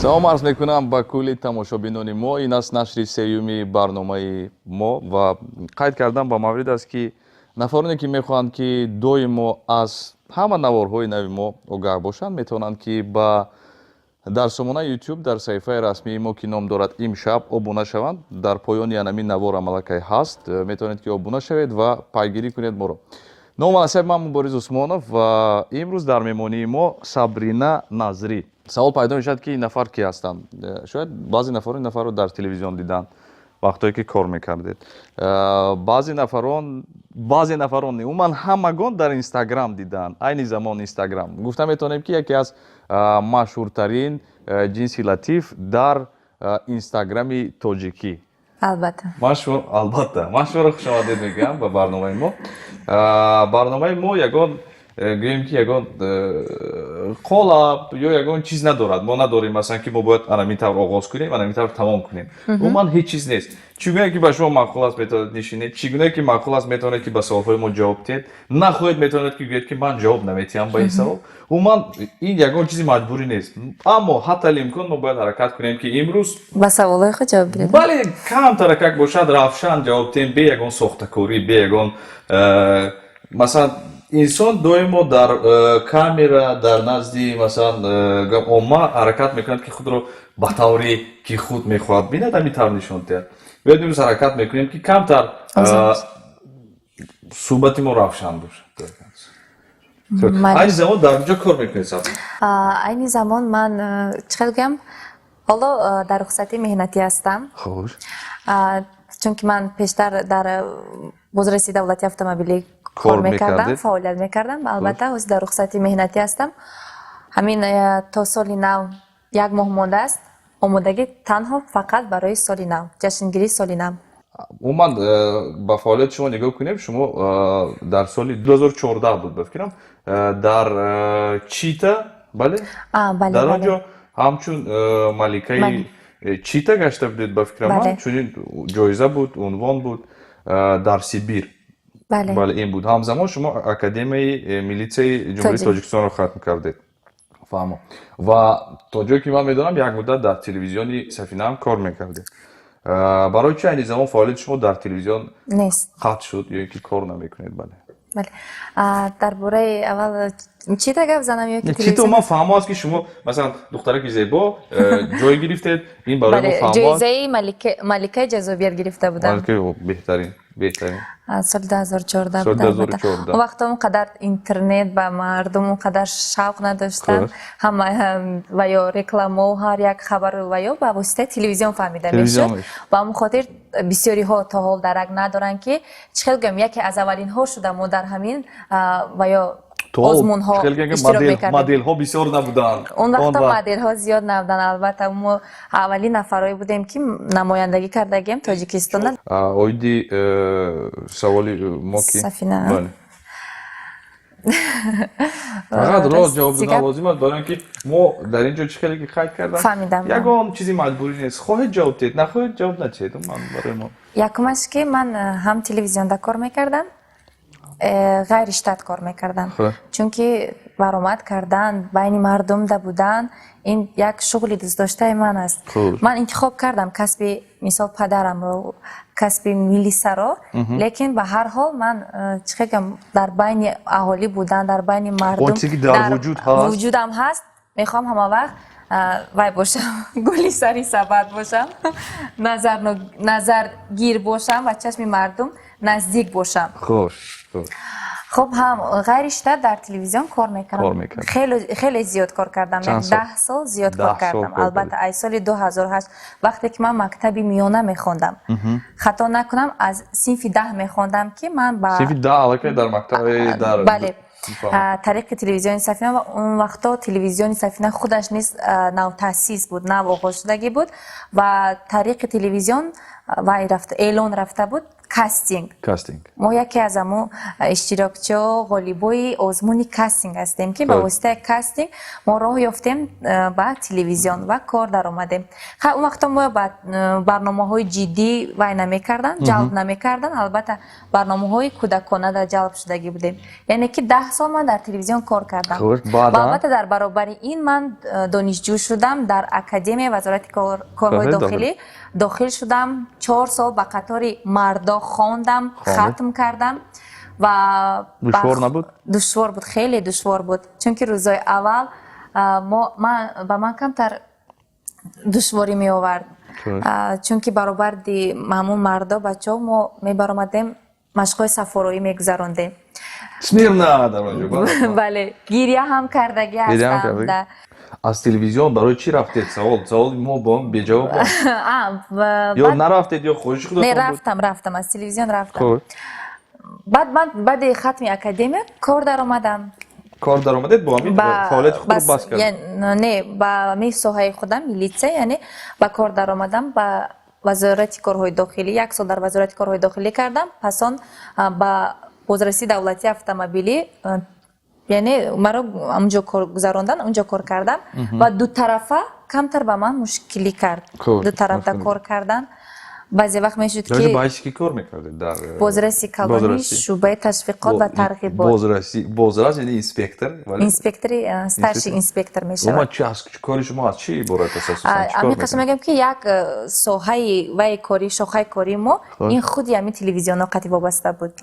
салом арз мекунам ба кулли тамошобинони мо. Ин аст нашри сеюми барномаи мо ва қайд кардан ба маврид аст ки нафароне ки мехоҳанд ки доимо аз ҳама наворҳои нави мо огаҳ бошанд метавонанд ки ба дар сомонаи YouTube дар саҳифаи расмии мо ки ном дорад имшаб обуна шаванд. Дар поёни анамин навор амалакай ҳаст, метавонед ки обуна шавед ва пайгирӣ кунед моро. Номи асаб ман Мубориз Усмонов ва имрӯз дар меҳмонии мо Сабрина Назрӣ. Савол пайдо мешавад ки ин нафар ки ҳастанд. Шояд баъзе нафарон ин нафарро дар телевизион диданд вақтое ки кор мекардед. Баъзе нафарон умуман ҳамагон дар Инстаграм диданд. Айни замон Инстаграм гуфта метавонем ки яке аз машҳуртарин ҷинси латиф дар Инстаграми тоҷикӣ. Албатта. Машҳур хушомадед мегӯям ба барномаи мо. Барномаи мо ягон гӯем ки ягон қолаб ё ягон чиз надорад. Мо надорем масалан ки мо бояд анамин тавр оғоз кунем, анамин тавр тамом кунем. Умуман ҳеҷ чиз нест. Чӣ гуне ки ба шумо маъқул аст метавонед нишинед, чӣ гуне ки маъқул аст метавонед ки ба саволҳои мо ҷавоб диҳед. Нахоҳед метавонед ки гӯед ки ман ҷавоб наметиҳам ба ин савол. Умуман ин ягон чизи маҷбурӣ нест. Аммо ҳатта имкон мо бояд ҳаракат кунем ки имрӯз ба саволҳои худ ҷавоб бидем. Бале, камтар как бошад равшан ҷавоб диҳем бе ягон сохтакорӣ, бе ягон масалан инсон доимо дар камера дар назди масалан омма ҳаракат мекунад ки худро ба тавре ки худ мехоҳад бинад ҳамин тавр нишон диҳад. Бояд имрӯз ҳаракат мекунем ки камтар суҳбати мо равшан бошад. Айни замон дар куҷо кор мекунед саб? Айни замон ман чӣ хел гӯям, ҳоло дар рухсати меҳнатӣ ҳастам. Хуш. Чунки ман пештар дар бозрси давлати автомобилӣ кор мекардам, фаъолият мекардам. Албатта ҳозир дар рухсати меҳнатӣ ҳастам. Ҳамин то соли нав 1 моҳ мондааст. Омодагӣ танҳо фақат барои соли нав, ҷашнгирии соли нав. Умуман ба фаъолияти шумо нигоҳ кунем, шумо дар соли 2014 буд бификрам дар Чита, бале? Бале. Дар онҷо ҳамчун маликаи Чита гашта будед бификрам ман, чунин ҷоиза буд, унвон буд дар Сибир. Бале, ин буд. Ҳамзамон шумо Академияи милитсияи ҷумҳурии Тоҷикистонро хатм кардед. Фаҳмо. Ва то ҷое ки ман медонам як муддат дар телевизиони Сафина ҳам кор мекардед. Барои чӣ айни замон фаъолияти шумо дар телевизион қатъ шуд ё ки кор намекунед? Бале. Бале. Дар бораи аввал чита гап занам ё ки телевизион? Чита ман фаҳмо аст ки шумо масалан духтараки зебо ҷой гирифтед, ин барои мо фаҳмо аст. ҷоизаи маликаи ҷазобият гирифта будам. Маликаи беҳтарин. Соли 2014 буд. Он вақто он қадар интернет ба мардум он қадар шавқ надоштанд. Ҳама ва ё рекламаҳо ҳар як хабар ва ё ба воситаи телевизион фаҳмида мешуд. Ба ҳамин хотир бисёриҳо то ҳол дарак надоранд ки чӣ хел гӯям яке аз аввалинҳо шуда мо дар ҳамин ва ё озмунҳо иштирок мекардем. Моделҳо бисёр набуданд. Он вақто моделҳо зиёд набуданд. Албатта мо аввалин нафарое будем ки намояндагӣ кардагем Тоҷикистонда. Оиди саволи мо ки Сафина. фақат рост ҷавоб додан лозим аст, барои ин ки мо дар ин ҷо чӣ хеле ки қайд кардам. Фаҳмидам. Ягон чизи маҷбурӣ нест. Хоҳед ҷавоб диҳед, нахоҳед ҷавоб надиҳед. Барои мо якумаш ки ман ҳам телевизионда кор мекардам, ғайри штат кор мекардам. Чунки баромад кардан байни мардумда будан ин як шуғли дӯстдоштаи ман аст. Ман интихоб кардам касби мисол падарамро, касби милисаро, лекин ба ҳар ҳол ман чӣ гӯям дар байни аҳолӣ будан, дар байни мардум дар вуҷудам ҳаст. Мехоҳам ҳама вақт вай бошам, гули сари сабад бошам, назаргир бошам ва чашми мардум наздик бошам. خب هم غیر штат در تلویزیون کار میکردم. خیلی زیاد کار کردم. 10 سال زیاد کار کردم. البته ای سال 2008 وقتی که من مکتبی میانه میخوندم. خطا نکنم از صنف 10 میخوندم که من با صنف 10 علاقه در مکتب در بله. طریق تلویزیون سفینه و اون وقتا تلویزیون سفینه خودش نیست نو تاسیس بود، نو آغاز شدگی بود و طریق تلویزیون و اعلان رفته بود кастинг. мо яке аз аму иштирокчиҳо ғолибои озмуни кастинг ҳастем ки ба воситаи кастинг мо роҳ ёфтем ба телевизион ва кор даромадем. Он вақто мо ба барномаҳои ҷиддӣ вай намекардан, ҷалб намекардан, албатта барномаҳои кӯдакона ҷалб шудагӣ будем. Яъне ки 10 сол ман дар телевизион кор кардам. ва албатта дар баробари ин ман донишҷӯ шудам дар академияи вазорати корҳои дохилӣ дохил шудам. 4 сол ба қатори мардо хондам, хатм кардам ва душвор набуд? Душвор буд, хеле душвор буд. Чунки рӯзои аввал ба ман камтар душворӣ меовард. Чунки баробари ҳамун мардо бачаҳо мо мебаромадем машқҳои сафороӣ мегузарондем. Смирна дар онҷо. Бале, гирья ҳам кардагӣ ҳастам. Аз телевизион барои чӣ рафтед? Саволи мо бо он беҷавоб буд. Ё нарафтед ё хоҳиши худатон буд? Не, рафтам, аз телевизион рафтам. Баъди хатми академия кор даромадам. Кор даромадед бо ҳамин фаъолияти худро бас кард? Не, ба ҳамин соҳаи худам милитсия, яъне ба кор даромадам ба вазорати корҳои дохилӣ. 1 сол дар вазорати корҳои дохилӣ кардам, пас он ба бозрасии давлатии автомобилӣ, яъне маро онҷо кор гузарондан, онҷо кор кардам ва дутарафа камтар ба ман мушкилӣ кард. Дутарафа кор кардан баъзе вақт мешуд ки баъди чӣ кор мекардед дар бозраси калони шӯъбаи ташвиқот ва тарғибот. Бозрас яъне инспектор? Инспектори старши инспектор мешавад. Кори шумо аз чӣ иборат аст асосан? Амиқаш мегӯям ки як соҳаи ваи кори, шохаи кори мо ин худи ҳамин телевизионҳо қатъи вобаста буд.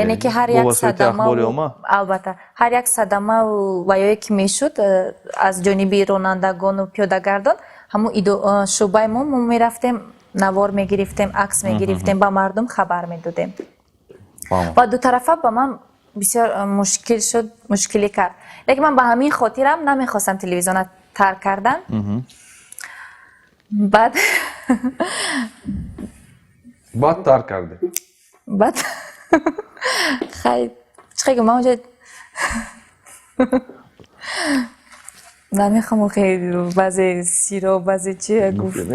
Яъне ки ҳар як садама, албатта ҳар як садамаву ваёе ки мешуд аз ҷониби ронандагону пиёдагардон, ҳамун шӯъбаи мо мерафтем, навор мегирифтем, акс мегирифтем, ба мардум хабар медодем. Ва дутарафа ба ман бисёр мушкил шуд, мушкилӣ кард. Лекин ман ба ҳамин хотирам намехостам телевизиона тарк кардан. Баъд тарк карде? Баъд хай чӣ гӯям ман онҷо намехоҳам баъзе сиро баъзе чи гуфтам.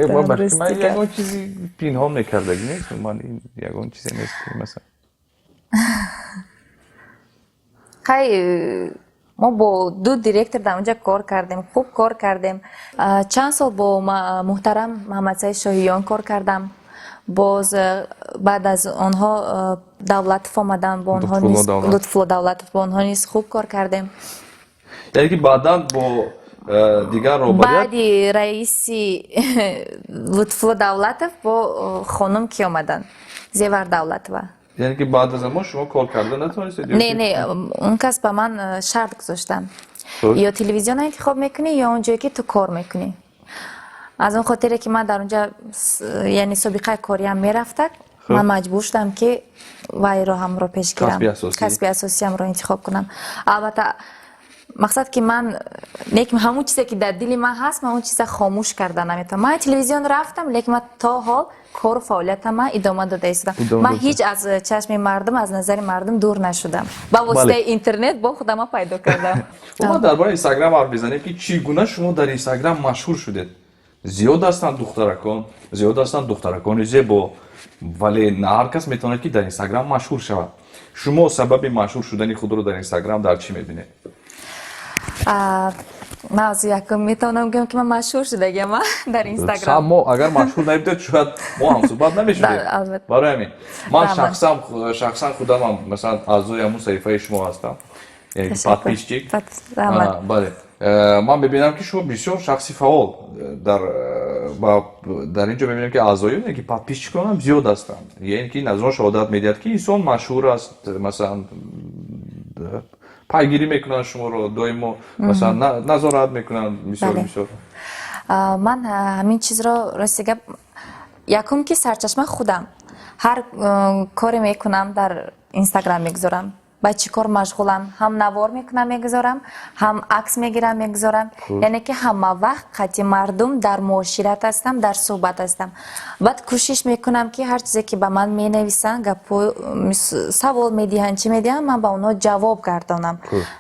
Ман ягон чизи пинҳон мекардагӣ нест. Ман ин ягон чизе нест масалан. Хай мо бо 2 директор дар онҷа кор кардем, хуб кор кардем. Чанд сол бо муҳтарам Муҳаммадсаид Шоҳиён кор кардам. Боз баъд аз онҳо Давлатов омадан, бо онҳо низ Лутфулло Давлатов, бо онҳо низ хуб кор кардем. Яъне ки баъдан бо дигар робият баъди раиси Лутфулло Давлатов бо хонум ки омадан? Зевар Давлатова. яъне ки баъд аз ҳама шумо кор карда натавонистед? Не, он кас ба ман шарт гузоштан. ё телевизиона интихоб мекунӣ, ё он ҷое ки ту кор мекунӣ. аз он хотире ки ман дар онҷа яъне собиқаи кориам мерафтак, ман маҷбур шудам ки вайро ҳамро пеш гирам, касби асосиямро интихоб кунам. Албатта мақсад ки ман лекин ҳамун чизе ки дар дили ман ҳаст, ман он чиза хомӯш карда наметавонам. Ман телевизион рафтам, лекин ман то ҳол кору фаъолиятама идома дода истодам. Ман ҳеҷ аз чашми мардум, аз назари мардум дур нашудам. Ба воситаи интернет бо худама пайдо кардам. мо дар бораи Инстаграм ҳарф бизанем ки чӣ гуна шумо дар Инстаграм машҳур шудед. Зиёд ҳастанд духтаракони зебо, вале на ҳар кас метавонад ки дар Инстаграм машҳур шавад. Шумо сабаби машҳур шудани худро дар Инстаграм дар чӣ мебинед? ман аз якум метавонам гӯям ки ман машҳур шудагиам дар Инстаграм. Мо агар машҳур набудед, шояд мо ҳам суҳбат намешудем. Барои ҳамин ман шахсан худамам масалан аъзои ҳамун саҳифаи шумо ҳастам, яъне подписчик. Бале, ман мебинам ки шумо бисёр шахси фаъол дар ин ҷо мебинам ки аъзоён ки подписчикон ҳам зиёд ҳастанд. яъне ки ин аз он шаҳодат медиҳад ки инсон машҳур аст, масалан пайгирӣ мекунанд шуморо, доимо масалан назорат мекунанд бисёр. Ман ҳамин чизро рости гап якум ки сарчашма худам ҳар коре мекунам дар Инстаграм мегузорам. با چی کار مشغولم، هم نوار میکنم میگذارم، هم عکس میگیرم میگذارم. یعنی که همه وقت قطعی مردم در معاشرت هستم، در صحبت هستم. بعد کوشش میکنم که هر چیزی که به من مینویسن سوال میدهن چی میدهن من با اونها جواب گردانم.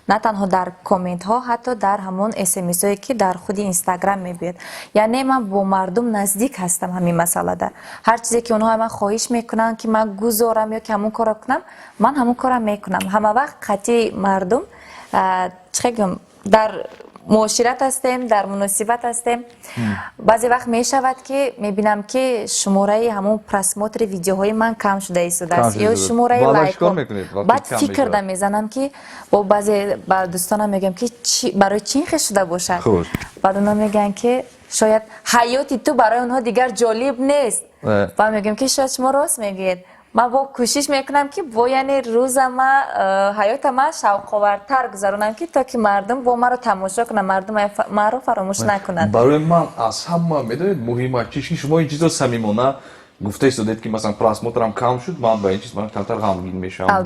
نه تنها در کامنت ها، حتی در همون SMS هایی که در خود اینستاگرام میبید. یعنی من با مردم نزدیک هستم همین مسئله در. هر چیزی که اونها من خواهش میکنن که من گذارم یا که همون کار کنم، من همون کارم میکنم. همه وقت قطعی مردم در معاشرت هستیم، در مناسبت هستیم. بعضی وقت می شود که میبینم که شماره همون پرسموتر ویدیوهای من کم شده است یا شماره لایک ها. بعد فکر دم میزنم که با بعضی دوستانم میگم که برای چی اینخ شده باشه. بعد اونا میگن که شاید حیاتی تو برای اونها دیگر جالب نیست. و میگم که شاید شما راست میگید. من با کوشش میکنم که با یعنی روز ما حیات ما شوق‌آورتر گذرونم که تا که مردم با ما رو تماشا کنن، مردم ما رو فراموش نکنن. برای من از همه میدونید مهمه چیزی شما این چیزا صمیمانه گفته استودید که مثلا پراسموترم کم شد، من با این چیز من کمتر غمگین میشم.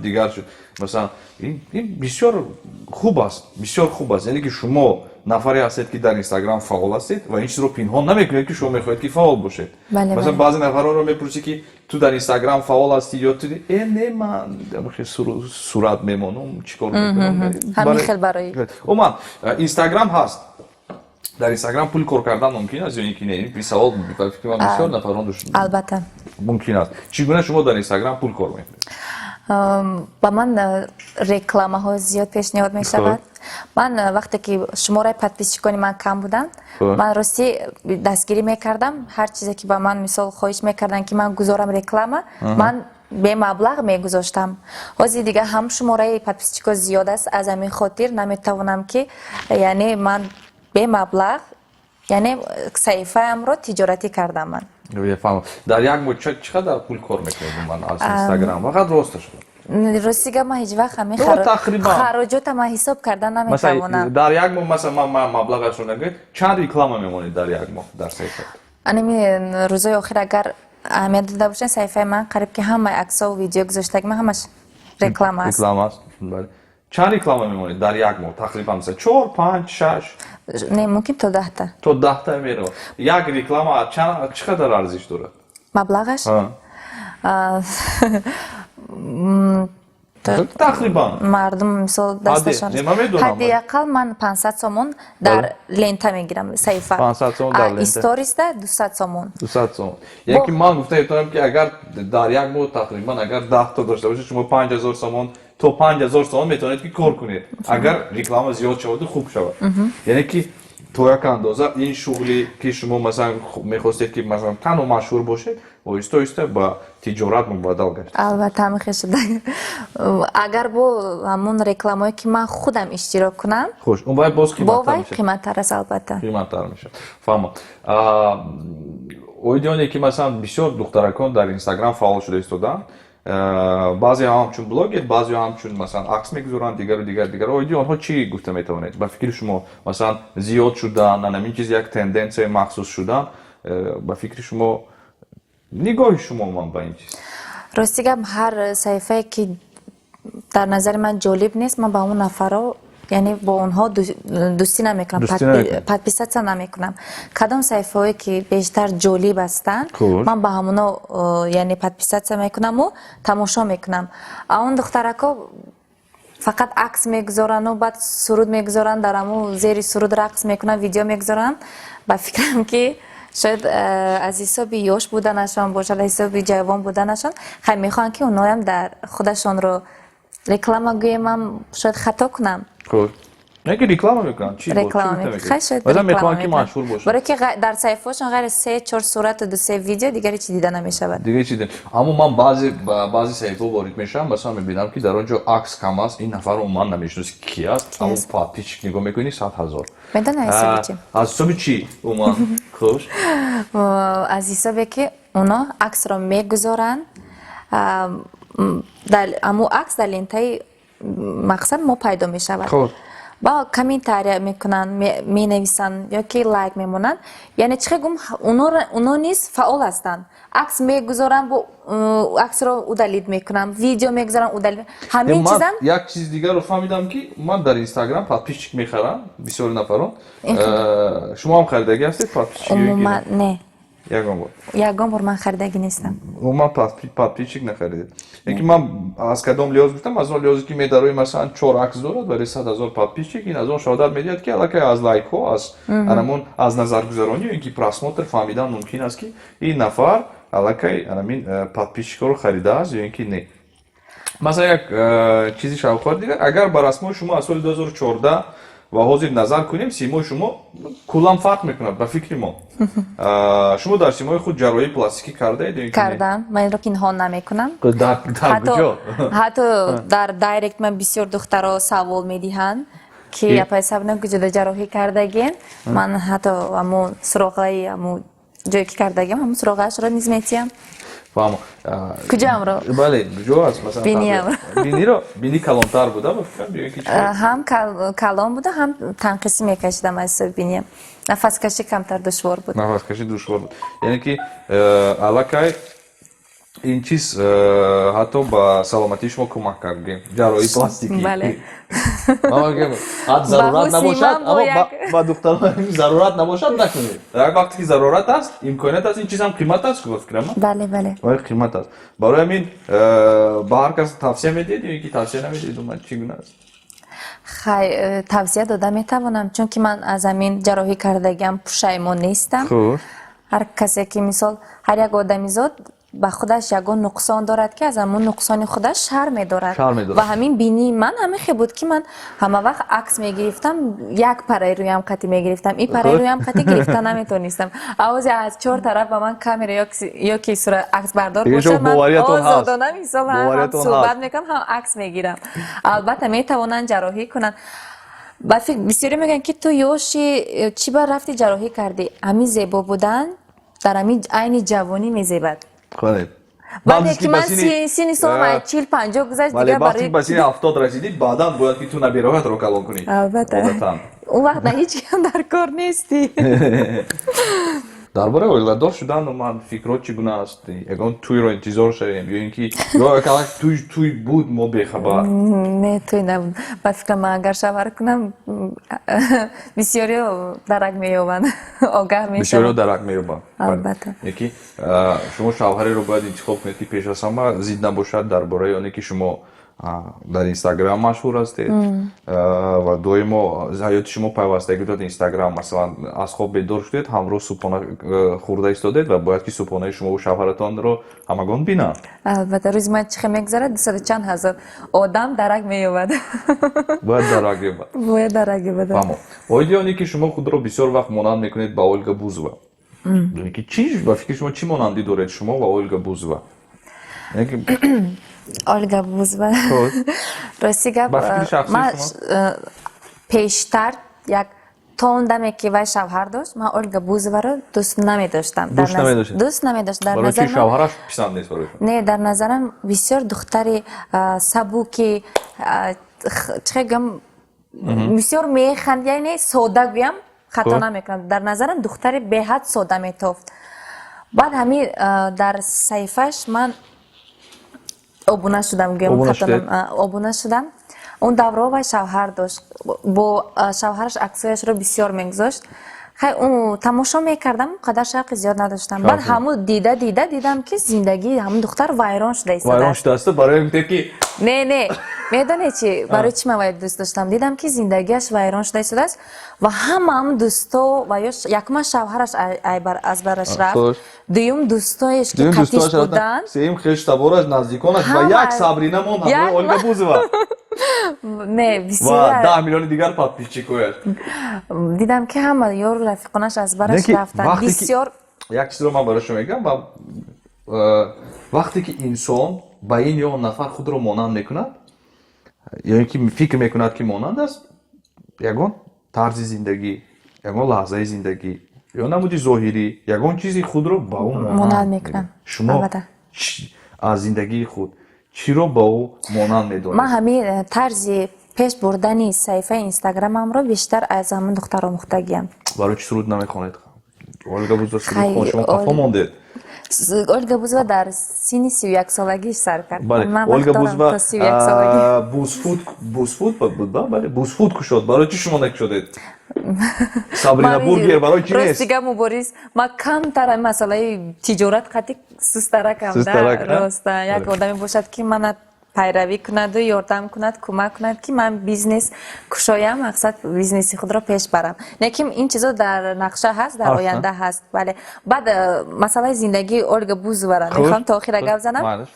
دیگر شد مثلا این بسیار خوب است، بسیار خوب است. یعنی که شما نفری هستید که در اینستاگرام فعال هستید و این چیز رو پنهان نمیکنید که شما میخواهید که فعال باشید. مثلا بعضی نفرها رو میپرسی که تو در اینستاگرام فعال هستی یا تو نه من صورت میمونم چیکار میکنم. همین خیلی برای من اینستاگرام هست. در اینستاگرام پول کار کردن ممکن است یا اینکه نه؟ این سوال فکر کنم بسیار نفران داشت. البته ممکن است. چگونه شما در اینستاگرام پول کار میکنید؟ با من رکلامه ها زیاد پیشنهاد می شود. من وقتی که شماره پادپیسچیکانی من کم بودن، من راستی دستگیری میکردم. هر چیزی که با من مثال خواهش میکردن که من گذارم رکلامه، من به مبلغ میگذاشتم. واسه دیگه هم شماره پادپیسچیکا زیاد است، از همین خاطر نمیتوانم که یعنی من به مبلغ یعنی صحیفه ام رو تجارتی کردم. من فهمم. در یک مدت چقدر پول کار میکنید من از اینستاگرام؟ فقط راستش راستی من هیچ وقت همین خراجات ما حساب کردن نمیتوانم. مثلا در یک ماه مثلا من مبلغش رو نگید چند رکلام میمونید در یک ماه در صفحه؟ من روزای آخر اگر اهمیت داده باشن صفحه من قریب که همه عکس‌ها و ویدیو گذاشته من همش رکلام است. رکلام است. بله. چند رکلام میمونید در یک ماه؟ تقریبا مثلا 4 5 6 نه ممکن تا 10 تا. تا 10 تا میره. یک رکلام چقدر ارزش داره؟ مبلغش؟ تقریبا مردم مثال دستشان حداقل من 500 سومون در لنت میگیرم صحیفه. 500 سومون در لنت. استوریز ده 200 سومون. 200 سومون. یکی من گفتم که اگر در یک ماه تقریبا اگر 10 تا داشته باشید شما 5000 سومون تو 5000 سومون میتونید که کار کنید. اگر رکلام زیاد شود خوب شود. یعنی که تو یک اندازه این شغلی که شما مثلا میخواستید که مثلا تنها مشهور باشید و ایستا با تجارت مبادل گشت. البته همین شده. اگر با همون رکلامایی که من خودم اشتراک کنم خوش اون باید باز قیمت‌تر میشه. قیمت‌تر است البته. قیمت‌تر میشه. فهمم. اویدیونی که مثلا بسیار دخترکان در اینستاگرام فعال شده ایستادن بعضی هم چون بلاگر بعضی هم چون مثلا عکس میگذارن دیگر اویدیو آنها چی گفته میتونید با فکر شما مثلا زیاد شدن نه همین چیز یک تندنسی مخصوص شدن با فکر شما نگاه شما من با این چیز راستی گم هر صحیفه که در نظر من جالب نیست من با اون نفرا یعنی با اونها دوستی نمیکنم پادپیسات نمیکنم. کدام صحیفه هایی که بیشتر جالب هستن من با همونا یعنی پادپیسات میکنم و تماشا میکنم. اون دخترکا فقط عکس میگذارن و بعد سرود میگذارن در همون زیر سرود رقص میکنن ویدیو میگذارن. با فکرم که شاید از حساب یاش بودنشان باشد از حساب جوان بودنشان خیلی میخوان که اونها هم در خودشان رو رکلام گویم هم شاید خطا کنم. خوب. نه که رکلام میکنن چی رکلام میکنن شاید رکلام که مشهور باشه برای که در صفحه‌شون غیر 3 4 صورت و 2 ویدیو دیگری چی دیده نمیشود دیگه چی دیدم. اما من بعضی صفحه وارد میشم مثلا میبینم که در اونجا عکس کم است این نفر رو من نمیشناسم کی است اما پادپیچ نگاه میکنی 100000 میدونی حسابی چی از حساب چی اوما خوش از حسابی که اونا عکس رو میگذارن در امو عکس در لینتای مقصد ما پیدا میشود با کمی تعریف میکنن می نویسن یا که لایک میمونن یعنی چه گم اونا نیز فعال هستن عکس میگذارم و عکس رو удалить میکنم ویدیو میگذارم удалить همین من چیزام یک چیز دیگر رو فهمیدم که من در اینستاگرام подписчик میخرم بسیار نفران شما هم خریدگی هستید подписчик عموما نه یگان بار یگان بار من خریدگی نیستم عموما подписчик نخریدید اینکه من از کدام لحاظ گفتم از اون لحاظی که میداروی مثلا 4 عکس دارد ولی 100,000 подписчик این از اون شهادت میدهد که الکی از لایک ها از انمون از نظر گذارانی و اینکه پراسموتر فهمیدن ممکن است که این نفر الکی انمین подписчик رو خریده است یا اینکه نه مثلا یک چیزی شاوخوار دیگر اگر بر اسم شما از سال 2014 و حاضر نظر کنیم سیمای شما کلان فرق میکنه به فکر ما شما در سیمای خود جراحی پلاستیکی کرده اید کردم من رو پنهان نمیکنم در کجا حتی در دایرکت من بسیار دخترها سوال میدهند که یا پیسابنا کجا جراحی کردگین من حتی همون سراغای همون جایی که کردگیم همون سراغش رو نیز میتیم فهمم کجا هم رو بله کجا است مثلا بینی رو بینی کلانتر بوده هم کلان بوده هم تنقیسی میکشیدم از بینیم نفس کشی کمتر دشوار بود نفس کشی دشوار بود یعنی که علاقه این چیز حتی با سلامتی شما کمک کرده جراحی پلاستیکی بله حد ضرورت نباشد اما با دختران ضرورت نباشد نکنید وقتی که ضرورت است امکانیت است این چیز هم قیمت است که فکر من بله بله قیمت است برای همین با هر کس توصیه میدید یا اینکه توصیه نمیدید من چگونه است توصیه داده میتوانم چون که من از همین جراحی کردگیم پشیمان نیستم هر کسی که مثال هر یک آدمی زاد با خودش یگان نقصان دارد که از همون نقصان خودش شرم دارد و همین بینی من همیشه بود که من همه وقت عکس میگرفتم یک پره رویم قطعی میگرفتم این پره رویم قطعی گرفتن نمیتونستم آوازی از 4 طرف با من کامera یا کی صورت عکس بردار باشه من آزادانه مثال هم صحبت میکنم هم عکس میگیرم البته میتوانن جراحی کنن بعد بسیاری میگن که تو یوشی چی بر رفتی جراحی کردی همین زیبا بودن در همین عین جوانی میزیبد خاله بعد که من سینی سالم 40-50 گذشت دیگه برای وقتی 70 رسیدید بعدا باید که تو نبیراهت رو کلان کنی البته اون وقت نه هیچ کم در کار نیستی درباره اویلادار شدن من فکرات چگونه است یگان توی رو انتظار شدیم یا اینکه یا کلاک توی بود ما بخبر نه توی نبود با فکر من اگر شوهر کنم بسیاری درک مییابند آگاه میشن بسیاری درک مییابند البته یکی شما شوهری رو باید انتخاب کنید که پیش از همه زید نباشد درباره آنی که شما در اینستاگرام مشهور هستید و دویما حیات شما پیوستگی داد اینستاگرام مثلا از خواب بیدار شدید همراه صبحانه خورده ایستادید و باید که صبحانه شما و شوهرتان رو همگان بینن البته روز من چه میگذره 200 چند هزار آدم درک مییابد باید درک بیابد باید درک بیابد فهمم آیدیانی که شما خود رو بسیار وقت مانند میکنید با اولگا بوزوا یعنی که چی با فکر شما چی مانندی دارید شما و اولگا بوزوا اولگا بوزوا راستی گپ من پیشتر یک توندمی که وای شوهر داشت من اولگا بوزوا رو دوست نمی‌داشتم دوست نمی‌داشت در نظر من شوهرش پسند نیست برای نه در نظرم بسیار دختری سبوکی چه گم بسیار میخند یعنی ساده گویم خطا نمیکنم در نظرم دختری به حد ساده میتافت بعد همین در صفحش من ابونه شدم ابونه شدم اون دوره و شوهر داشت با شوهرش عکسایش رو بسیار میگذاشت خیلی اون تماشا میکردم قدر شوق زیاد نداشتم بعد همون دیدم که زندگی همون دختر ویران شده است برای اینکه که نه میدونی چی برای چی من دوست داشتم دیدم که زندگیش ویران شده است و هم دوستا و یکم شوهرش از برش رفت دوم دوستایش که قطیش بودن سیم خشتبارش نزدیکانش و یک صبرینه مون همه اولگا بوزوا نه بسیار و 10 میلیون دیگر подписчик دیدم که همه یار رفیقانش از برش رفتن بسیار یک چیز رو من برای شما میگم وقتی که انسان با این یا نفر خود رو مانند میکند یا اینکه فکر میکند که مانند است یگان طرز زندگی یگان لحظه زندگی یا نمودی ظاهری یگان چیزی خود رو با اون مانند میکنم شما از زندگی خود چی رو با او مانند میدونید من همین طرز پیش بردن صفحه اینستاگرامم رو بیشتر از همون دخترها مختگیم برای چی سرود نمیخونید اولگا بوزوا سرود خون شما قفا مانده Ольга Бузова дар синни 31 солагиш сар кард. бале Ман Ольга вақт дорам Бузова то 31 солагӣ. бузфуд буд бале бузфуд кушод барои чӣ шумо накушодед Сабрина бургер барои чӣ нест Ростига мубориз ма камтар масъалаи тиҷорат қати сустаракам да Сустарак, роста як одаме бошад ки мана пайравӣ кунаду ёрдам кунад кӯмак кунад ки ман бизнес кушоям мақсад бизнеси худро пеш барам не ки ин чизо дар нақша ҳаст дар оянда ҳаст бале баъд масъалаи зиндагии Ольга Бузовара мехоҳам то охира гап занам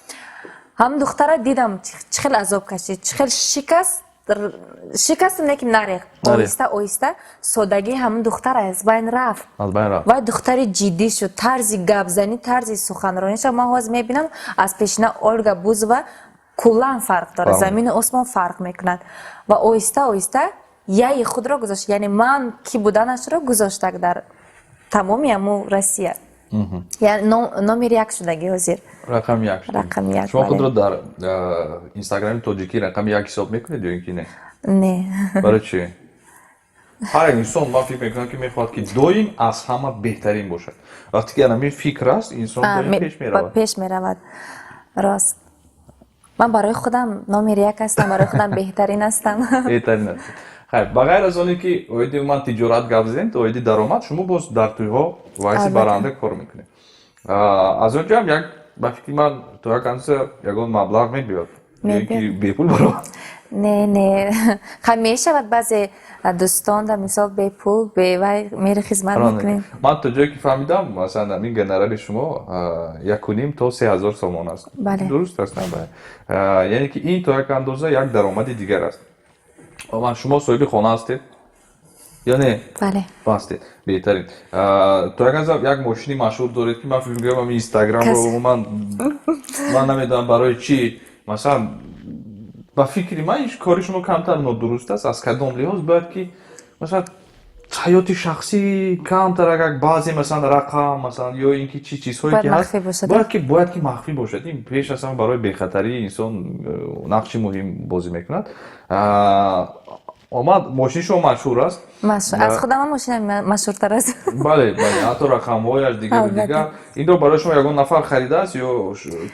ҳам духтара дидам чӣ хел азоб кашид чӣ хел шикасту не ки нарехт оҳиста оҳиста содагии ҳамин духтар аз байн рафт вай духтари ҷиддӣ шуд тарзи гапзанӣ тарзи суханрониша ман ҳоз мебинам аз пешина Ольга Бузова куллан фарқ дорад замину осмон фарқ мекунад ва оҳиста оҳиста яи худро гузошт яъне ман ки буданашро гузоштак дар тамоми аму Россия номери як шудаги ҳозир рақами як рақами як шумо худро дар инстаграми тоҷикӣ рақами як ҳисоб мекунед ё ин ки не не барои чӣ ҳар як инсон ман фикр мекунам ки мехоҳад ки доим аз ҳама беҳтарин бошад вақте ки анамин фикр аст инсон доим пеш меравад рост ман барои худам номери як ҳастам барои худам беҳтарин ҳастам беҳтарин аст хайр ба ғайр аз оне ки оиди умуман тиҷорат гап зидем то оиди даромад шумо боз дар тӯйҳо вайси баранда кор мекунед аз он ҷам як ба фикри ман то як анса ягон маблағ мебиёд ки бепул баромад не ха мешавад баъзе дӯстон да мисол бепул бевай мери хизмат мекунем ман то ҷое ки фаҳмидам масалан амин генерали шумо 1.5 то 3,000 сомон аст дуруст аст яъне ки ин то як андоза як даромади дигар аст ман шумо соҳиби хона ҳастед ё не бале ҳастед беҳтарин то як андоза як мошини машҳур доред ки ман фикр мекунам ами инстаграмро умуман ман намедонам барои чӣ масалан ба фикри ман кори шумо камтар нодуруст аст аз кадом лиҳоз бояд ки масалан ҳаёти шахсӣ камтар агар баъзе масалан рақам масалан ё ин ки чӣ чизҳое ки ҳаст бояд ки махфӣ бошад ин пеш аз ҳама барои бехатарии инсон нақши муҳим бозӣ мекунад омад мошини шумо машҳур аст аз худам мошинам машҳуртар аст бале ҳатто рақамҳояш дигару дигар инро барои шумо ягон нафар харидааст ё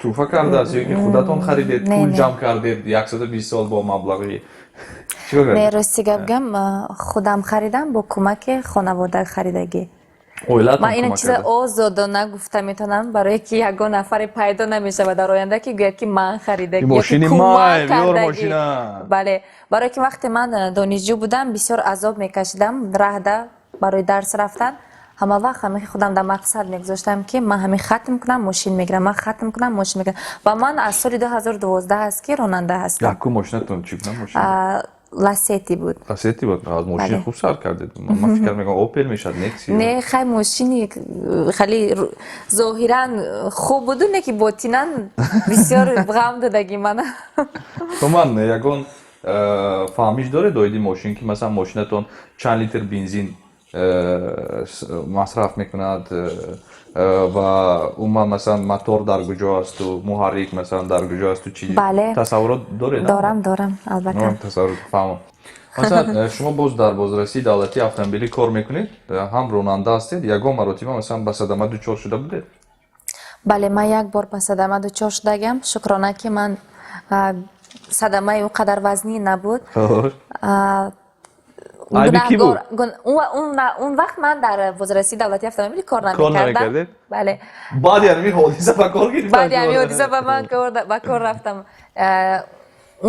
тӯҳфа кардааст ё ки худатон харидед пул ҷамъ кардед 120 сол бо маблағи не рости гап гам худам харидам бо кӯмаки хонавода харидагӣ ман ин чиза озодона гуфта метавонам барое ки ягон нафаре пайдо намешавад дар оянда ки гӯяд ки ман харидагӣ мошини май биёр мошина бале барое ки вақте ман донишҷӯ будам бисёр азоб мекашидам раҳда барои дарс рафтан ҳама вақт ҳамин худам дар мақсад мегузоштам ки ман ҳамин хатм кунам мошин мегирам ман хатм кунам мошин мегирам ва ман аз соли 2012 аст ки ронанда ҳастам якум мошинатон чӣ будам мошин ласети буд ласети буд аз мошин хуб сар кардед ман фикр мекунам опел мешад некси не хай мошини хали зоҳиран хуб буду не ки ботинан бисёр ғам додагӣ мана то ман ягон фаҳмиш доред оиди мошин ки масалан мошинатон чанд литр бензин масраф мекунад ва умуман масалан мотор дар куҷо асту муҳаррик масалан дар куҷо асту чӣ тасаввурот доред дорам албатта тасаввур фаҳмам масалан шумо боз дар бозрасии давлатии автомобилӣ кор мекунед ҳам ронанда ҳастед ягон маротиба масалан ба садама дучор шуда будед бале ман як бор ба садама дучор шудагам шукрона ки ман садамаи он қадар вазнӣ набуд он вақт ман дар бозрасии давлатии автомобилӣ кор намекардам бале баъди ҳамин ҳодиса ба кор гирифт баъди ҳамин ҳодиса ба кор рафтам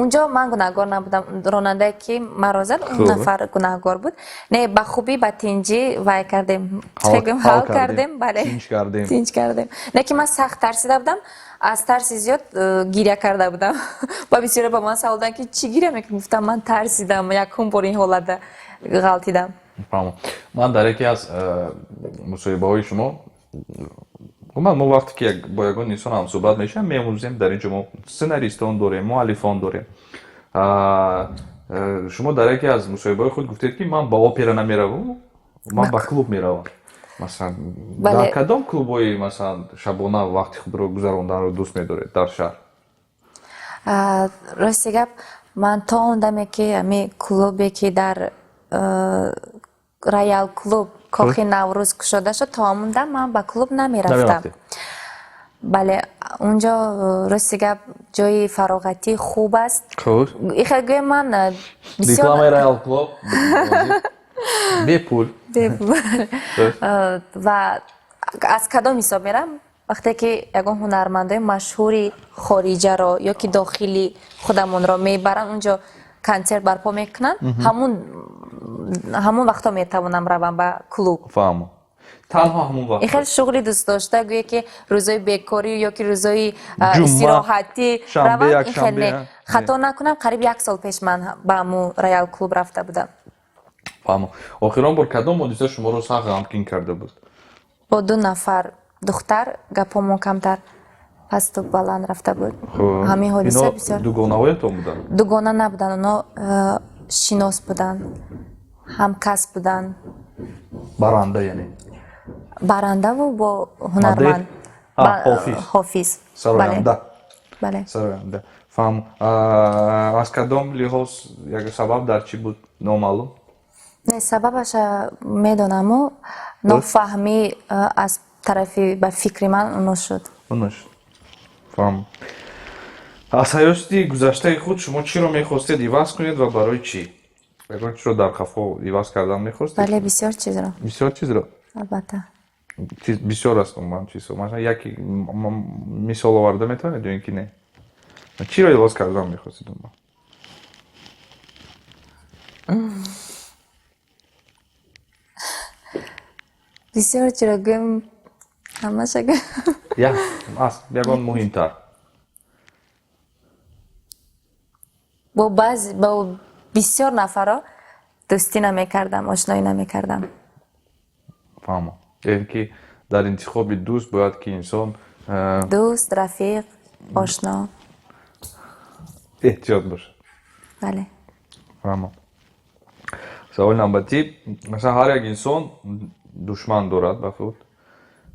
унҷо ман гунаҳгор набудам ронандае ки маро зад он нафар гунаҳгор буд не ба хубӣ ба тинҷӣ вай кардем ҳал кардем бале тинҷ кардем не ки ман сахт тарсида будам аз тарси зиёд гиря карда будам ба бисёре ба ман савол доданд ки чӣ гиря мекунӣ гуфтам ман тарсидам якум бор ин ҳолатда ғалтидам ман дар яке аз мусоҳибаҳои шумо мо вақте ки бо ягон инсон ҳамсӯҳбат мешавем меомӯзем дар ин ҷо мо сценаристон дорем муаллифон дорем шумо дар яке аз мусоҳибаҳои худ гуфтед ки ман ба опера намеравам ман ба клуб меравам масалан дар кадом клубҳои масалан шабона вақти худро гузаронданро дӯст медоред дар шаҳр рости гап ман то он даме ки ами клубе ки дар Роял клуб кохи Наврӯз кушода шуд то ҳамон дам ман ба клуб намерафтам بله اونجا راست گپ جای فراغتی خوب است خوب این من بسیار реклама Royal Club بپول و از کدام حساب میرم وقتی که یگان هنرمندای مشهوری خارجه را یا که داخلی خودمون را میبرن اونجا کنسرت برپا میکنن همون وقتا میتوانم روم به کلوب فهمم تنها همون این وقت خیلی شغلی دوست داشته گویا که روزای بیکاری یا که روزای استراحتی روم این خیلی نه خطا نکنم قریب 1 سال پیش من به امو ریال کلوب رفته بودم فهمم آخران بار کدام مدرسه شما رو سخت غمگین کرده بود با 2 نفر دختر گپامون کمتر پست و بلند رفته بود همین حادثه بسیار دوگانه‌هایتون بودن دوگانه نبودن اونا شناس بودن همکس بودن برنده یعنی برنده و با هنرمند حافظ سراینده بله سراینده فهم از کدام لحاظ یک سبب در چی بود نامعلوم نه سببش میدونم و نافهمی از طرفی به فکر من اونو شد فهم از حیاتی گذشته خود شما چی رو میخواستید عوض کنید و برای چی؟ اگر چی رو در خفا عوض کردن میخواستید؟ بله بسیار چیز رو بسیار چیز رو؟ البته بسیار است من چیز رو مثلا یکی مثال آورده میتونید یا اینکه نه چی رو عوض کردن میخواستید اون بسیار چی رو گم همه شگم یا از یکان مهمتر با بسیار نفرها دوستی نمیکردم آشنایی نمیکردم فهمم که در انتخاب دوست باید که انسان دوست رفیق آشنا احتیاط باشه بله فهمم سوال نمبر مثلا هر یک انسان دشمن دارد به خود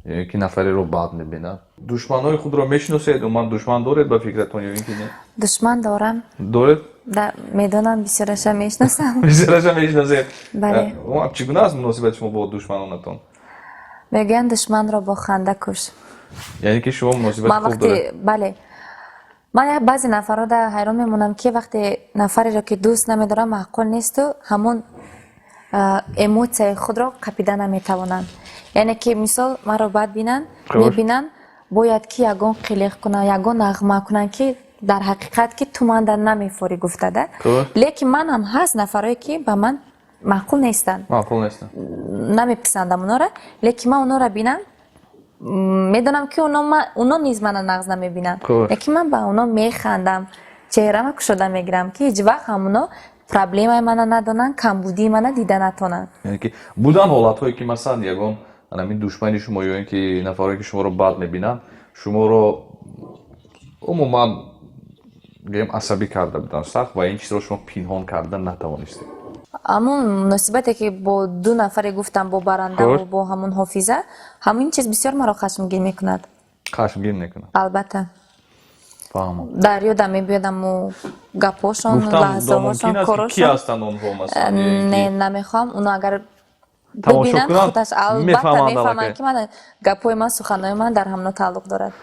که نفری رو بد میبیند دشمنای خود رو میشناسید و من دشمن دارید به فکرتون یا اینکه نه دشمن دارم دارید میدونم بسیارش میشناسم بسیارش میشناسید بله چگونه است مناسبت شما با دشمنانتون میگن دشمن را با خنده کش یعنی که شما مناسبت خوب دارید بله من بعضی نفرها در حیران میمونم که وقتی نفری را که دوست نمیدارم معقول نیست و همون اموت خود را قپیده نمیتوانند یعنی که مثال من را باید بینن میبینن باید که یگان قلق کنن یگان نغمه کنن که در حقیقت که تو من در نمیفوری گفتده لیکن من هم هست نفرهایی که به من معقول نیستن نمیپسندم اونا را لیکن من اونا را بینم میدونم که اونا نیز من نغز نمیبینن لیکن من به اونا میخندم چهره ما کشوده میگیرم که هیچ وقت همونا پرابلم من ندانن کمبودی من دیده نتونن یعنی که بودن حالت هایی که مثلا یگان همین دشمنی شما یا اینکه نفرایی که شما رو بد میبینن شما رو عموما گیم عصبی کرده بودن سخت و این چیز رو شما پنهان کردن نتوانستید همون مناسبتی که با 2 نفر گفتم با برنده و با همون حافظه همین چیز بسیار مرا خشمگین میکند خشمگین میکند البته فهمم در یادم میبیادم و گپاشون لحظه هاشون کاروشون کی هستن اونها مثلا نه نمیخوام اونا اگر ببینن خودش البته میفهمن که من گپای من سخنهای من در همون تعلق دارد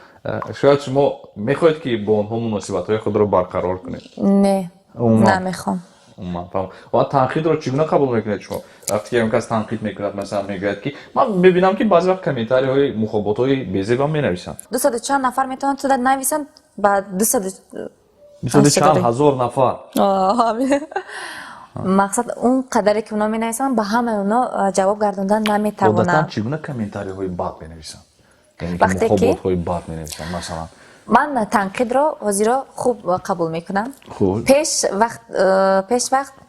شاید شما میخواید که با اونها مناسبت های خود رو برقرار کنید نه نمیخوام و تنقید رو چگونه قبول میکنید شما وقتی که کس تنقید میکند مثلا میگوید که من میبینم که بعضی وقت کامنتاری های مخابات های بیزه هم مینویسن 200 چند نفر میتونن تو نویسن بعد 200 چند هزار نفر مقصد اون قدری که اونا مینویسن به همه اونا جواب گردوندن نمیتوانم عادتا چگونه کامنتاری های بد مینویسن یعنی که مخابات های بد مینویسن مثلا من تنقید را حاضر خوب قبول میکنم پیش وقت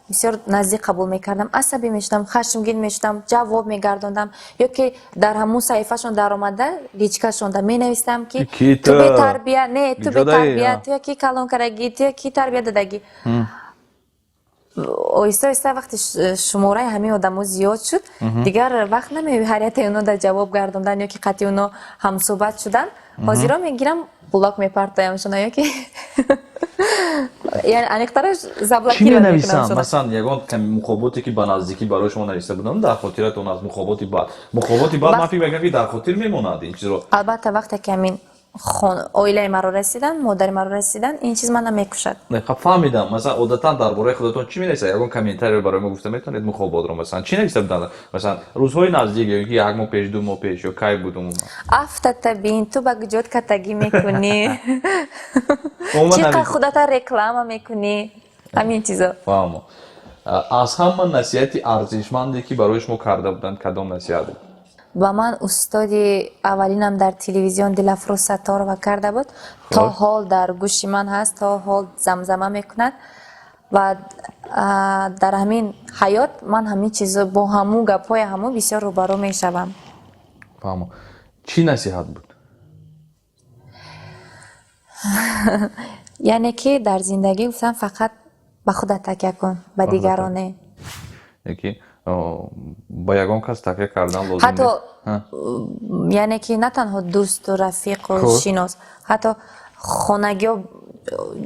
بسیار نزدیک قبول میکردم عصبی میشدم خشمگین میشدم جواب میگردوندم یا که در همون صحیفهشون در اومده لیچکشون در مینویسم که تو به تربیت نه تو به تربیت تو کی کلان کرگی تو کی تربیت دادگی آیسته آیسته وقتی شماره همه آدمو زیاد شد دیگر وقت نمی حریت اونو در جواب گردوندن یا که قطعی اونو هم صحبت شدن حاضرا میگیرم بلاک میپرتایمشون یا که یعنی انیقترش زبلکی رو میکنم مثلا یگان مخاباتی که به نزدیکی برای شما نوشته بودن در خاطرتون از مخاباتی بعد من فکر میکنم که در خاطر میموند این چیز رو البته وقتی که همین оилаи маро расидан, модари маро расидан, ин чиз мана мекушад. Не, хаб фаҳмидам. Масалан, одатан дар бораи худатон чӣ менависад? Ягон комментариро барои мо гуфта метавонед мухоботро? Масалан, чӣ нависта буданд? Масалан, рӯзҳои наздик, ё ки 1 моҳ пеш, 2 моҳ пеш, ё кай буд умуман? Афтата бин, ту ба куҷот катагӣ мекунӣ? Умуман Чӣ ҳамин. қадр худата реклама мекунӣ? Ҳамин чизо. Фаҳмо. Аз ҳама насиҳати арзишманде ки барои шумо карда буданд, кадом насиҳат буд? ба ман устоди аввалинам дар телевизион Дилафрӯз Сатторова карда буд. То ҳол дар гӯши ман ҳаст, то ҳол замзама мекунад ва дар ҳамин ҳаёт ман ҳамин чизо бо ҳамун гапҳои ҳамун бисёр рӯбарӯ мешавам. Фаҳмо. Чӣ насиҳат буд? яъне ки дар зиндагӣ гуфтам фақат ба худат такя кун, ба дигарон не. Яки ба ягон кас такя кардан лозим ҳатто нест. яъне ки на танҳо дӯсту рафиқу шинос, ҳатто хонагиҳо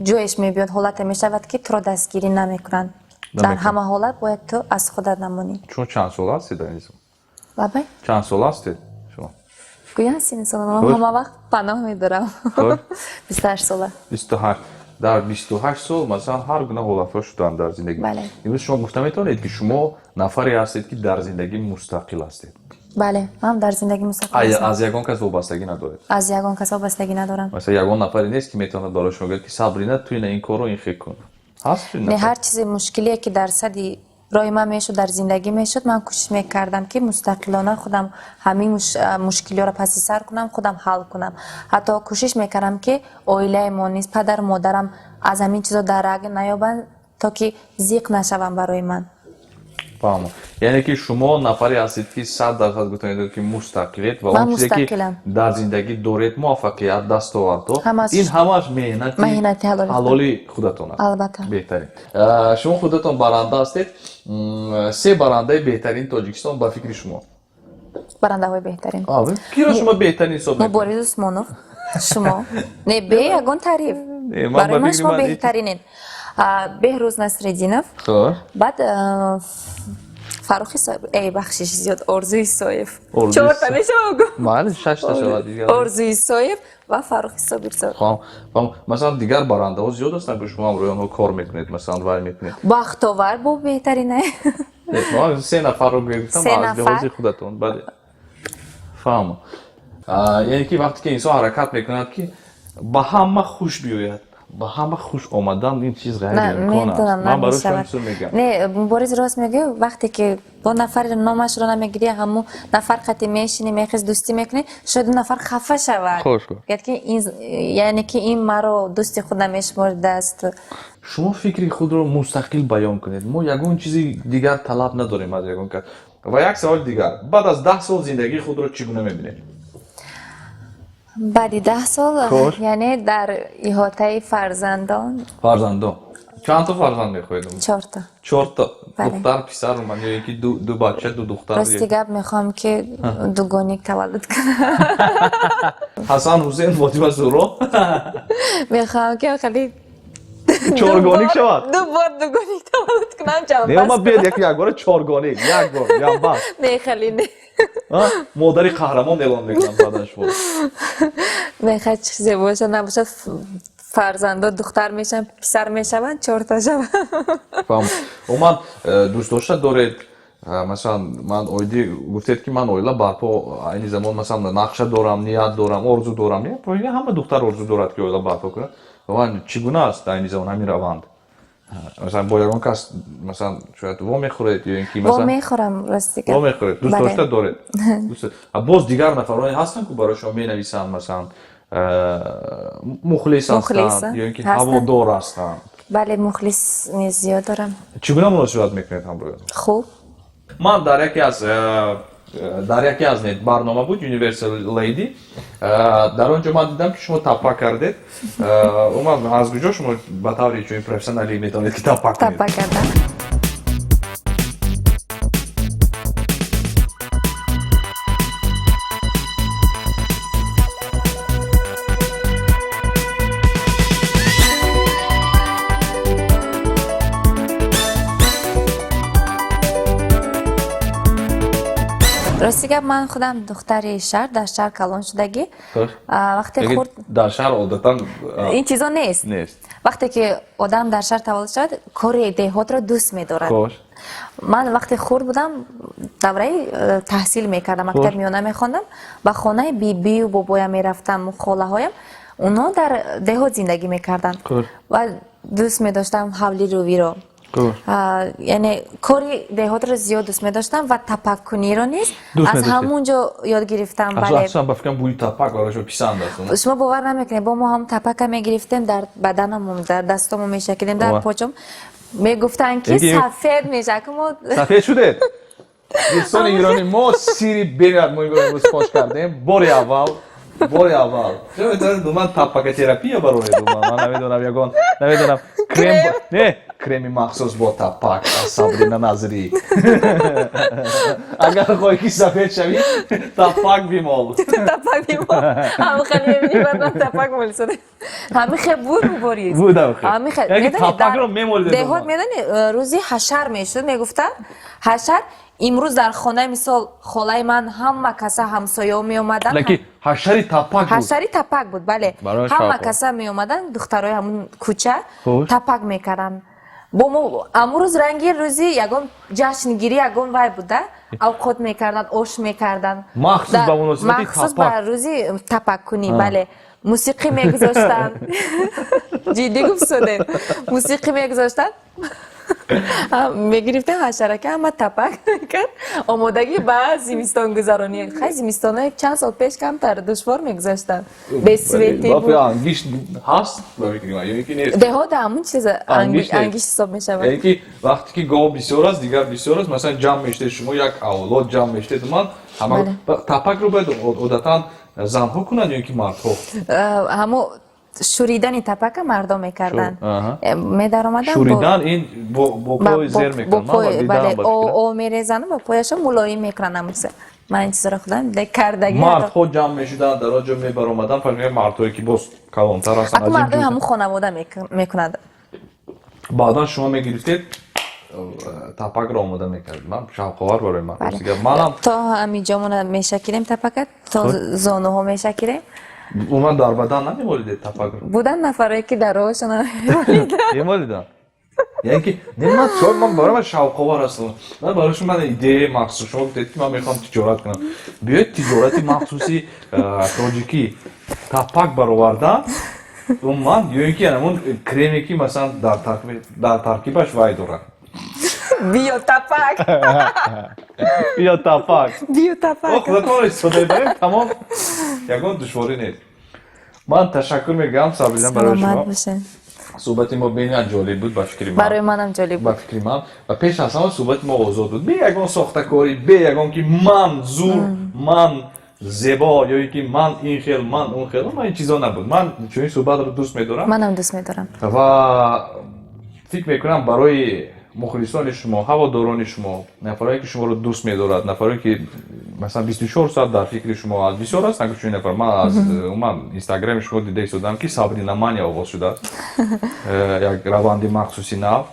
ҷоеш мебиёд, ҳолате мешавад ки туро дастгирӣ намекунанд. Дар ҳама ҳолат бояд ту аз худат намонӣ. Шумо чанд сол ҳастед дар ин зам? Бабай? Чанд сол ҳастед шумо? гӯям сини солам, ҳама вақт паноҳ медорам. 28 сола. 28. Дар 28 сол масалан ҳар гуна ҳолатҳо шуданд дар зиндагӣ. Бале. Имрӯз шумо гуфта метавонед ки шумо нафаре ҳастед ки дар зиндагӣ мустақил ҳастед. бале, ман дар зиндагӣ мустақил ҳастам. Аз ягон кас вобастагӣ надоред? аз ягон кас вобастагӣ надорам. Масалан ягон нафаре нест ки метавонад барои шумо гӯяд ки Сабрина ту ин корро ин хел кун. ҳаст чунин не, нафар? ҳар чизи мушкилие ки дар сади роҳи ман мешуд, дар зиндагӣ мешуд, ман кӯшиш мекардам ки мустақилона худам ҳамин мушкилиёро паси сар кунам, худам ҳал кунам. ҳатто кӯшиш мекардам ки оилаи мо низ падару модарам аз ҳамин чизо дарак наёбанд, то ки зиқ нашаванд барои ман. Фаҳмо. Яъне ки шумо нафаре ҳастед ки 100% гуфтанед ки мустақилед ва Ман он чизе ки мустақилам. дар зиндагӣ доред муваффақият, дастовардҳо, Ҳамаш- ин ҳамаш Меҳнати меҳнати ҳалоли ҳалоли худатон аст. Албатта. Беҳтарин. Шумо худатон баранда ҳастед. Се барандаи беҳтарин Тоҷикистон ба фикри шумо? барандаҳои беҳтарин. Киро шумо беҳтарин ҳисоб мекунед? муборис усмонов, шумо не бе ягон тариф. Не, ман барои ба ман фикри шумо ман беҳтаринед. Беҳрӯз Насриддинов, Хоб. баъд фаррухи бахшиш зиёд, Орзуи Соев. Орзуи Чорта Соев. мешавад. Майли 6 та шавад дигар. Орзуи Соев ва Фаррухи Собирзод. Хоб. Масалан дигар барандаҳо зиёд ҳастанд ки шумо ҳамрои онҳо кор мекунед, масалан вай мекунед. Бахтовар бо беҳтарина. Се нафарро гуфтам Се аз нафар? лиҳози худатон. Бале. Фаҳмо. Яъне ки вақте ки инсон ҳаракат мекунад ки ба ҳама хуш биёяд, ба ҳама хуш омадан ин чиз ғайриимкон аст. Ман барои шумо чизо мегӯям. Не, мубориз рост мегӯ, вақте ки бо нафари номашро намегирӣ, ҳамун нафар қати мешини, мехез дӯстӣ мекунӣ, шояд ду нафар хафа шавад. Хуш. яъне ки ин маро дӯсти худ намешуморидааст. Шумо фикри худро мустақил баён кунед. Мо ягон чизи дигар талаб надорем аз ягон кас. Ва як саволи дигар, баъд аз 10 сол зиндагии худро чӣ гуна мебинед? баъди 10 сол, Хуш. яъне дар иҳотаи фарзандон Фарзандон. Чанд та фарзанд мехоҳед? 4 та. 4 та. Бале. Духтар, писар ман ё ки ду бача, ду духтар. расти гап мехоҳам ки дугоник таваллуд кунам. Ҳасан Ҳусейн, Фотима Зӯҳро. мехоҳам ки хали Чоргоник шавад. ду бор дугоник таваллуд кунам, Не, ма биёд як бора чоргоник, як бор, янбас. не хали не. Модари қаҳрамон эълон мекунам баъдаш бор. мехоҳад чӣ чизе бошад набошад, фарзандо духтар мешаванд, писар мешаванд, 4 та шаванд. Фаҳм. Умуман дӯст дошта доред? Масалан ман оиди гуфтед ки ман оила барпо айни замон масалан нақша дорам, ният дорам, орзу дорам. Ҳама духтар орзу дорад ки оила барпо кунад. Ва чӣ гуна аст айни замон ҳамин раванд? Масалан бо ягон кас масалан шояд вомехӯред ё ин ки масалан вомехӯрам расти гап. вомехӯред, дӯст дошта доред? Боз дигар нафароне ҳастанд ки барои шумо менависанд, масалан мухлис ҳастанд ё ин ки ҳаводор ҳастанд? бале, мухлис низ зиёд дорам. Чӣ гуна муносибат мекунед ҳамроҳи онҳо? хуб. Ман дар яке аз нет барнома буд Universal Lady. Дар он ҷо ман дидам ки шумо таппа кардед. Умуман аз куҷо шумо ба таври чунин профессионалӣ метавонед ки таппа кунед? таппа кардам. راستی گپ من خودم دختری شهر در شهر کلان شدگی وقتی خورد در شهر عادتا این چیزا نیست. وقتی که آدم در شهر تولد شد کار دهات را دوست می‌دارد. من وقتی خورد بودم دوره تحصیل میکردم، مکتب میانه میخواندم، به خانه بی و بابایم میرفتم و خاله هایم، اونا در دهات زندگی میکردن و دوست میداشتم حولی روی رو. یعنی کاری دهات رو زیاد دوست میداشتم و تپک کنی رو نیست از همونجا یاد گرفتم. اصلا بفکرم بوی تپک برایش پیسند است. شما باور نمیکنید با ما هم تپک میگرفتیم در بدنمون، در دستمون میشکیدیم، در پاچم میگفتن که سفید میشه که ما سفید شده. دوستان ایرانی ما سیری برید ما امروز پاش کردیم باری اول من تپک تراپی برای من نمیدونم کرم نه کرمی مخصوص با تپک از سابرینا نظری اگر خواهی که سفید شوی تپک بیمال همه خیلی میبینی بعد من تپک مالی شده همه خیلی بود ببارید همه خیلی تپک رو میمالیده دهات میدونی روزی حشر میشد میگفتن حشر امروز در خانه مثال خاله من همه کسا همسایه می اومدن لکی حشری تپک بود بله همه کسا می اومدن دخترای همون کوچه تپک میکردن با ما امروز رنگی روزی یگان جشنگیری یگان وای بوده اوقات میکردن اوش میکردن مخصوص به مناسبت مخصوص به روزی تپک کنی بله موسیقی میگذاشتن جدی گفتم موسیقی میگذاشتن میگرفتن حشرکه همه تپک کرد آمادگی به زمستان گذرانی. خیلی زمستان های چند سال پیش کمتر دشوار میگذاشتن به سویتی بود. انگیش هست؟ دهات همون چیز انگیش حساب میشه. یعنی که وقتی که گاو بسیار است دیگر بسیار است مثلا جمع میشته شما یک اولاد جمع میشته من همه تپک رو باید عادتا زنها کنند یا اینکه مردها؟ همو شوریدن تپک مردم میکردن میدار آمدن شوریدن این با پای زیر میکنن بله او میریزن با پایش ملایم میکنن هموسه من این چیز را خودم کردگی مرد خود جمع میشدن در آنجا میبر آمدن فهمیدن مردهایی که باز کلانتر هستن اکو مردای همون خانواده میکنند بعدا شما میگرفتید تپک را آماده میکرد من شوق‌آور برای من تا همینجا میشکیدیم تپکت تا زانو ها میشکیدیم من در بدن نمی‌مالیده تپک رو بودن نفرایی که در راهشون می‌مالیدن یعنی که من برای من شوق‌آور هستم من برایشون من ایده مخصوص شما گفتید که من میخوام تجارت کنم بیاید تجارتی مخصوصی تاجیکی تپک برآوردن اون من یا اینکه همون کریمی که مثلا در ترکیبش وای دارن بیا تپک خودتون استفاده داریم تمام یکان دشواری نیست من تشکر میگم سابیدن برای شما صحبت ما بین جالب بود با فکر من برای منم جالب بود با فکر من و پیش از همه صحبت ما آزاد بود به یکان ساختکاری به یکان که من زور من زیبا یا اینکه من این خیل من اون خیل من این چیزا نبود من چون این صحبت رو دوست میدارم منم دوست میدارم و فکر میکنم برای مخلصان شما هواداران شما نفرایی که شما رو دوست می‌دارند نفرایی که مثلا 24 ساعت در فکر شما از بسیار است نگه چون نفر من از اینستاگرام شما دیده شدم که سابرینا مانیا آغاز شده است یک روند مخصوصی نو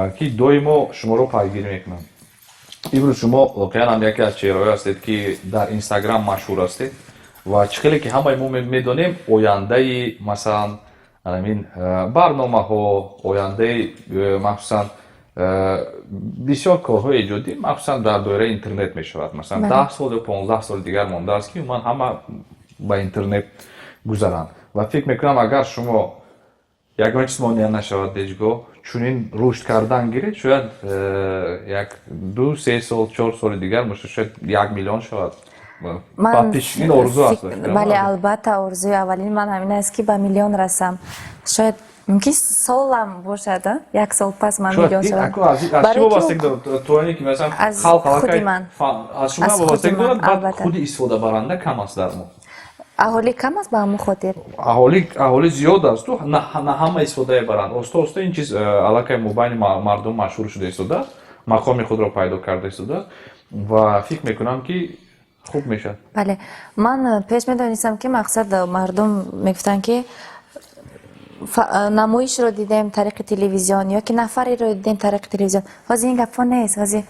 که دویمو شما رو پیگیری میکنم امروز شما واقعا هم یکی از چهره‌ای هستید که در اینستاگرام مشهور هستید و چخیلی که همه ما میدونیم آینده مثلا همین برنامه ها آینده مخصوصا بسیار کارهای ایجادی مخصوصا در دایره اینترنت می شود مثلا 10 سال و 15 سال دیگر مانده است که من همه با اینترنت گذرند و فکر میکنم اگر شما یگان چیز مانده نشود دیجگاه چونین رشد کردن گیرید شاید یک 2 3 سال 4 سال دیگر مشت شاید 1 میلیون شود من این آرزو است بله البته آرزوی اولین من همین است که به میلیون رسم شاید ممکن سالم باشد 1 سال پس من میلیون شدم از شما واسطه دارد توانی که مثلا خلق از شما واسطه دارد بعد خود استفاده برنده کم است در ما اهالی کم است به همون خاطر اهالی زیاد است تو نه همه استفاده برند است این چیز علاقه موبایل مردم مشهور شده است مقام خود را پیدا کرده است و فکر میکنم که خوب میشه بله من پیش میدانستم که مقصد مردم میگفتن که نمایش رو دیدیم طریق تلویزیون یا که نفری رو دیدیم طریق تلویزیون واسه این گپا نیست واسه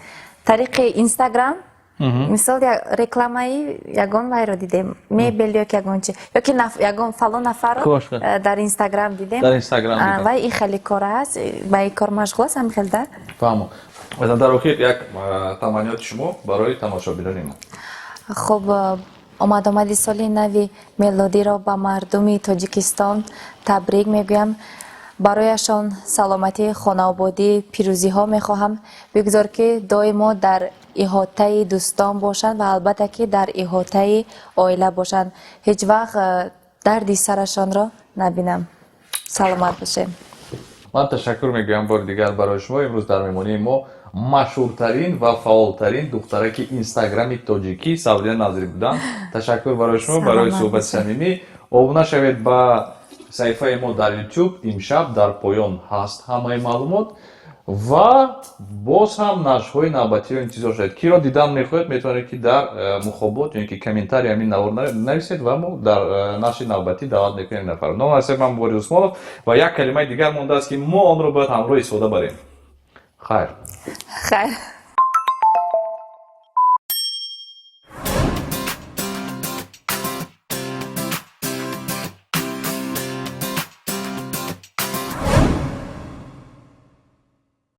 طریق اینستاگرام мисол рекламаи ягон вайро дидем мебел ёки ягон чи ёки ягон фалон нафарро дар инстаграм дидем вай ин хеле кор аст ба ин кор машғул аст ҳамхелда фаҳмо дар охир як таманниёти шумо барои тамошобинони мо хуб омади соли нави мелодиро ба мардуми тоҷикистон табрик мегӯям барояшон саломатии хонаободӣ пирӯзиҳо мехоҳам бигзор ки доимо дар иҳотаи дӯстон бошанд ва албатта ки дар иҳотаи оила бошанд ҳеҷ вақт дарди сарашонро набинам саломат бошем ман ташаккур мегӯям бори дигар барои шумо имрӯз дар меҳмонии мо машҳуртарин ва фаъолтарин духтараки инстаграми тоҷикӣ Савдия Назирӣ буданд ташаккур барои шумо барои суҳбати самимӣ обуна шавед ба саҳифаи мо дар YouTube имшаб дар поён ҳаст ҳамаи маълумот ва боз ҳам нашрҳои навбатиро интизор шавед киро дидан мехоҳед метавонед ки дар мухобот ё ин ки комментарий ҳамин навор нависед ва мо дар нашри навбатӣ даъват мекунем нафар номи ҳастед ман Борис Усмонов ва як калимаи дигар мондааст ки мо онро бояд ҳамроҳ истода барем хайр